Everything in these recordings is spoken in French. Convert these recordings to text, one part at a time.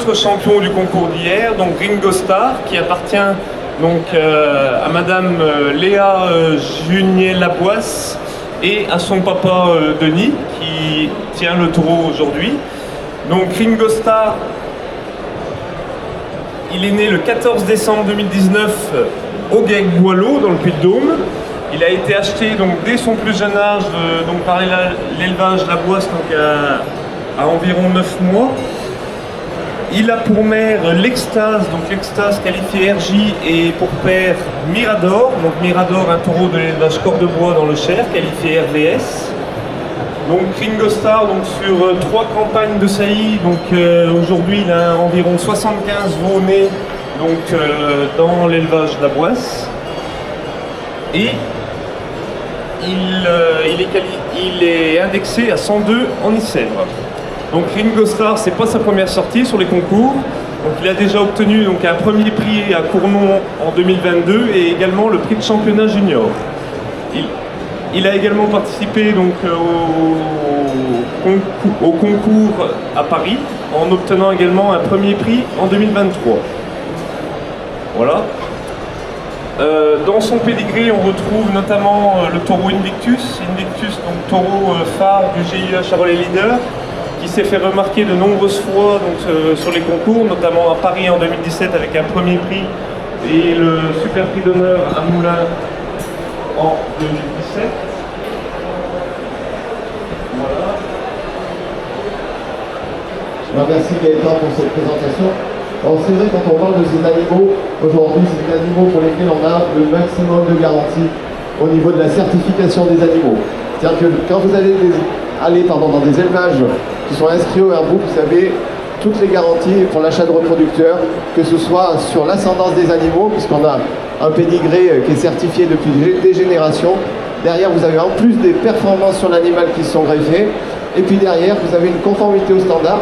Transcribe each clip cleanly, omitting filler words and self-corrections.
notre champion du concours d'hier, donc Ringo Starr, qui appartient donc à Madame Léa Junier-Laboisse et à son papa Denis, qui tient le taureau aujourd'hui. Donc Ringo Starr, il est né le 14 décembre 2019 au Guec-Boileau, dans le Puy-de-Dôme. Il a été acheté donc, dès son plus jeune âge donc, par l'élevage Laboisse, donc à environ 9 mois. Il a pour mère l'Extase, donc l'Extase qualifiée RJ, et pour père Mirador, donc Mirador, un taureau de l'élevage Cordebois dans le Cher, qualifié RVS. Donc Ringo Starr, donc sur 3 campagnes de saillie, donc aujourd'hui il a environ 75 veaux-nés donc dans l'élevage Laboisse. Et il est indexé à 102 en Icèvre. Donc Ringo Starr, c'est pas sa première sortie sur les concours. Donc il a déjà obtenu donc, un premier prix à Cournon en 2022 et également le prix de championnat junior. Il a également participé donc, au concours à Paris en obtenant également un premier prix en 2023. Voilà. Dans son pédigré, on retrouve notamment le taureau Invictus. Invictus, donc taureau phare du GIE Charolais Leader, qui s'est fait remarquer de nombreuses fois donc, sur les concours, notamment à Paris en 2017 avec un premier prix et le super prix d'honneur à Moulins en 2017. Voilà. Merci Gaëtan pour cette présentation. Alors c'est vrai, quand on parle de ces animaux, aujourd'hui c'est des animaux pour lesquels on a le maximum de garanties au niveau de la certification des animaux. C'est-à-dire que quand vous allez dans des élevages qui sont inscrits au Airbook, vous avez toutes les garanties pour l'achat de reproducteurs, que ce soit sur l'ascendance des animaux, puisqu'on a un pédigré qui est certifié depuis des générations. Derrière, vous avez en plus des performances sur l'animal qui se sont greffées. Et puis derrière, vous avez une conformité au standard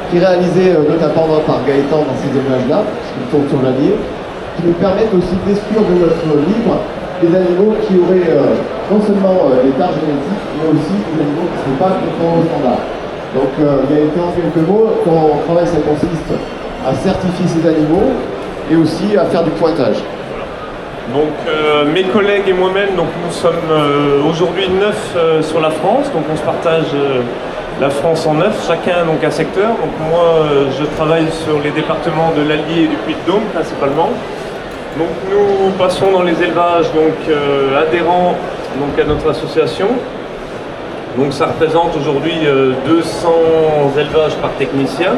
qui est réalisée notamment par Gaëtan dans ces images-là, qui tournent sur la ligne, qui nous permettent aussi d'exclure de notre livre des animaux qui auraient non seulement des tares génétiques, mais aussi des animaux qui ne seraient pas conformes au standard. Donc Gaëtan, quelques mots, quand on travaille, ça consiste à certifier ces animaux et aussi à faire du pointage. Donc mes collègues et moi-même, donc nous sommes aujourd'hui 9 sur la France, donc on se partage la France en 9, chacun donc un secteur. Donc moi je travaille sur les départements de l'Allier et du Puy-de-Dôme principalement. Donc nous passons dans les élevages donc, adhérents donc, à notre association. Donc ça représente aujourd'hui 200 élevages par technicien.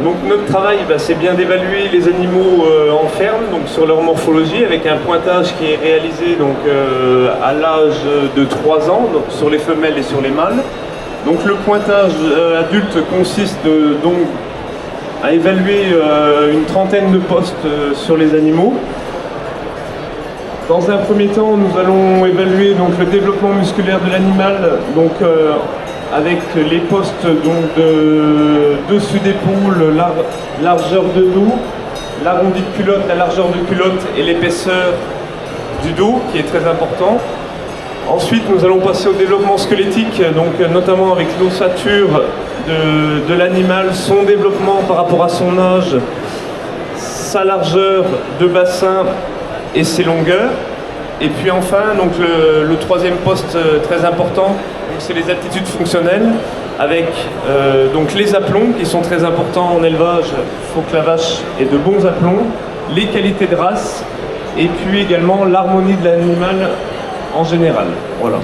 Donc notre travail, c'est bien d'évaluer les animaux en ferme, donc sur leur morphologie, avec un pointage qui est réalisé donc, à l'âge de 3 ans, donc, sur les femelles et sur les mâles. Donc le pointage adulte consiste donc à évaluer une trentaine de postes sur les animaux. Dans un premier temps, nous allons évaluer donc, le développement musculaire de l'animal, donc avec les postes donc, de dessus d'épaule, largeur de dos, l'arrondi de culotte, la largeur de culotte et l'épaisseur du dos, qui est très important. Ensuite, nous allons passer au développement squelettique, donc notamment avec l'ossature de l'animal, son développement par rapport à son âge, sa largeur de bassin et ses longueurs. Et puis enfin, donc le troisième poste très important, c'est les aptitudes fonctionnelles, avec donc les aplombs qui sont très importants en élevage. Il faut que la vache ait de bons aplombs, les qualités de race, et puis également l'harmonie de l'animal en général. Voilà.